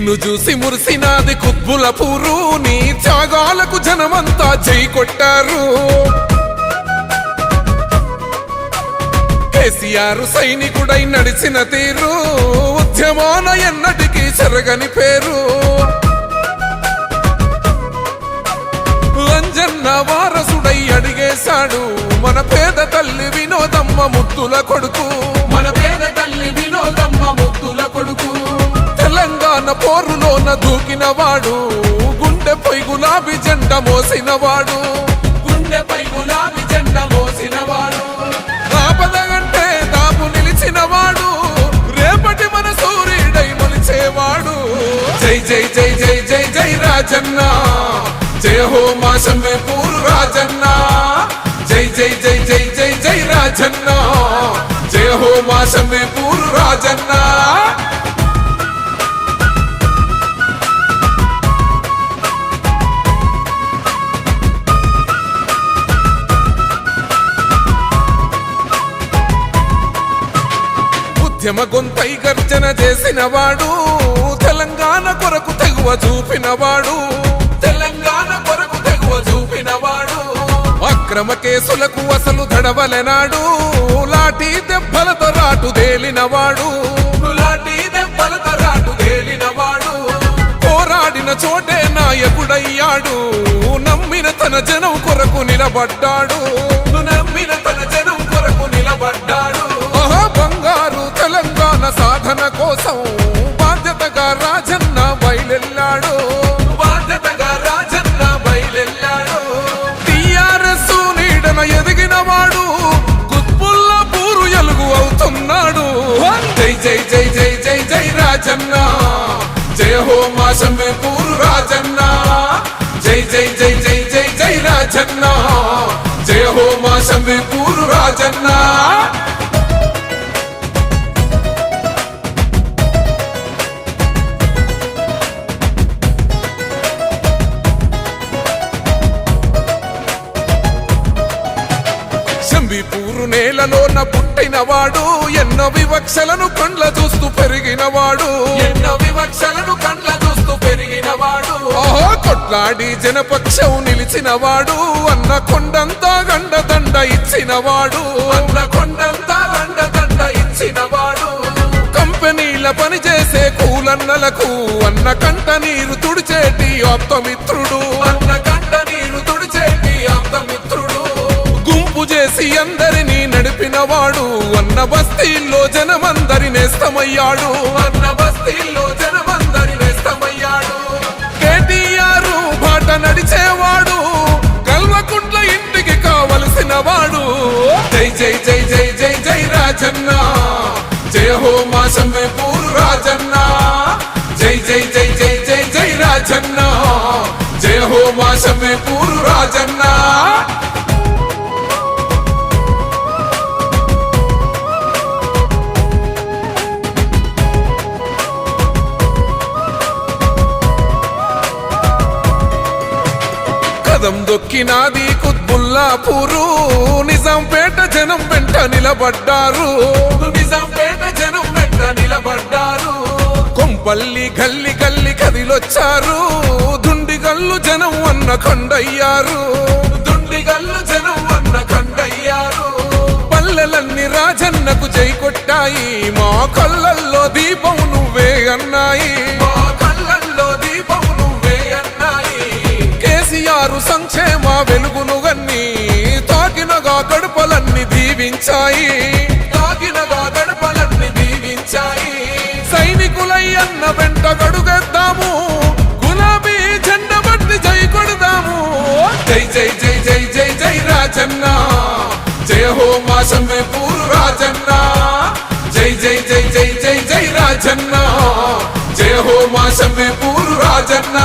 నిన్ను చూసి మురిసినాది కుత్బులపూరు, నీ త్యాగాలకు జనమంతా జై కొట్టారు. కేసీఆర్ సైనికుడై నడిచిన తీరు, ఉద్యమాన ఎన్నటికీ చెరగని పేరు. అంజన్న వారసుడై అడిగేశాడు మన పేద తల్లి వినోదమ్మ ముద్దుల కొడుకు, మన పేద తల్లి వినోదమ్మ ముద్దుల కొడుకు. తెలంగాణ పోరులోన దూకినవాడు, గుండెపై గులాబీ జెండ మోసినవాడు, గుండెపై గులాబీ జెండ మోసినవాడు. ఆపదగంటే దాపు నిలిచినవాడు, రేపటి మన సూర్యుడై మొలిచేవాడు. జై జై జై జై జై జై రాజన్న, జయ హో మా షమ్మీపూర్ రాజన్న. జై జై జై జై జై జై రాజన్న, జయ హో మా షమ్మీపూర్ రాజన్న. ఉద్యమ గొంతై గర్జన చేసినవాడు, తెలంగాణ కొరకు తెగువ చూపినవాడు, తెలంగాణ కొరకు తెగువ చూపినవాడు. అక్రమ కేసులకు అసలు దడవలెనాడు, లాఠీ దెబ్బలతో రాటు తేలినవాడు, లాఠీ దెబ్బలతో రాటు తేలినవాడు. పోరాడిన చోటే నాయకుడయ్యాడు, నమ్మిన తన జనం కొరకు నిలబడ్డాడు, నమ్మిన తన జనం కొరకు నిలబడ్డాడు. బంగారు తెలంగాణ సాధన కోసం బాధ్యతగా రాజన్న బయలెల్లాడు, బాధ్యతగా రాజన్న బయలెల్లాడు. టీఆర్ఎస్ నీడన ఎదిగినవాడు, కుత్బుల్లాపూరు ఎలుగు అవుతున్నాడు. జై జై జై జై జై జై రాజన్న, జయ హో మా షమ్మీపూర్ రాజన్న. జై జై జై జై జై జై రాజన్న, జయ హో మా షమ్మీపూర్ రాజన్న. షమ్మీపూరు నేలలోన పుట్టినవాడు, ఎన్నో వివక్షలను కండ్ల చూస్తూ పెరిగినవాడు, ఎన్నో వివక్షలను కండ్ల చూస్తూ పెరిగినవాడు. కొట్లాడి జనపక్షం నిలిచినవాడు, అన్న కొండంతా గండదండ ఇచ్చినవాడు, అన్న కొండంతా గండదండ ఇచ్చినవాడు. కంపెనీల పనిచేసే కూలన్నలకు అన్న కంట నీరు తుడిచేటి ఆప్తమిత్రుడు, అన్న కంట నీరు తుడిచేటి ఆప్తమిత్రుడు. గుంపు చేసి అందరినీ నడిపినవాడు, అన్న బస్తీల్లో జనమందరి నేస్తమయ్యాడు, అన్న బస్తీల్లో జనమందరి నేస్తమయ్యాడు. కేటీఆర్ బాట నడిచేవాడు, కల్వకుంట్ల ఇంటికి కావలసినవాడు. జై జై జై జై జై జై రాజన్న, జయ హో మా షమ్మీపూర్ రాజన్న. జై జై జై జై జై జై రాజన్న, జయ హో మా షమ్మీపూర్ రాజన్న. కదం దొక్కినాది కుత్బుల్లాపూరు, నిజాంపేట జనం వెంట నిలబడ్డారు, నిజాంపేట జనం వెంట నిలబడ్డారు. కొంపల్లి గల్లి గల్లి కదిలొచ్చారు, దుండిగల్లు జనం అన్న కొండయ్యారు, దుండిగల్లు జనం అన్న కొండయ్యారు. పల్లెలన్నీ రాజన్నకు జై కొట్టాయి, మా కళ్ళల్లో దీపం నువ్వే అన్నాయి, మా కళ్ళల్లో దీపం నువ్వే అన్నాయి. కేసీఆర్ సంక్షేమ వెలుగును గన్ని, తాకినగా గడపలన్నీ దీవించాయి, తాకినగా గడపలన్నీ దీవించాయి. సైనికులై అన్న వెంట గడుగెద్దాము, గులాబీ జెండ బట్టి జై కొడదాము. జై జై జై జై జై జై రాజన్న, జయ హో మా షమ్మీపూర్ రాజన్న. జై జై జై జై జై జై రాజన్న, జయ హో మా షమ్మీపూర్ రాజన్న.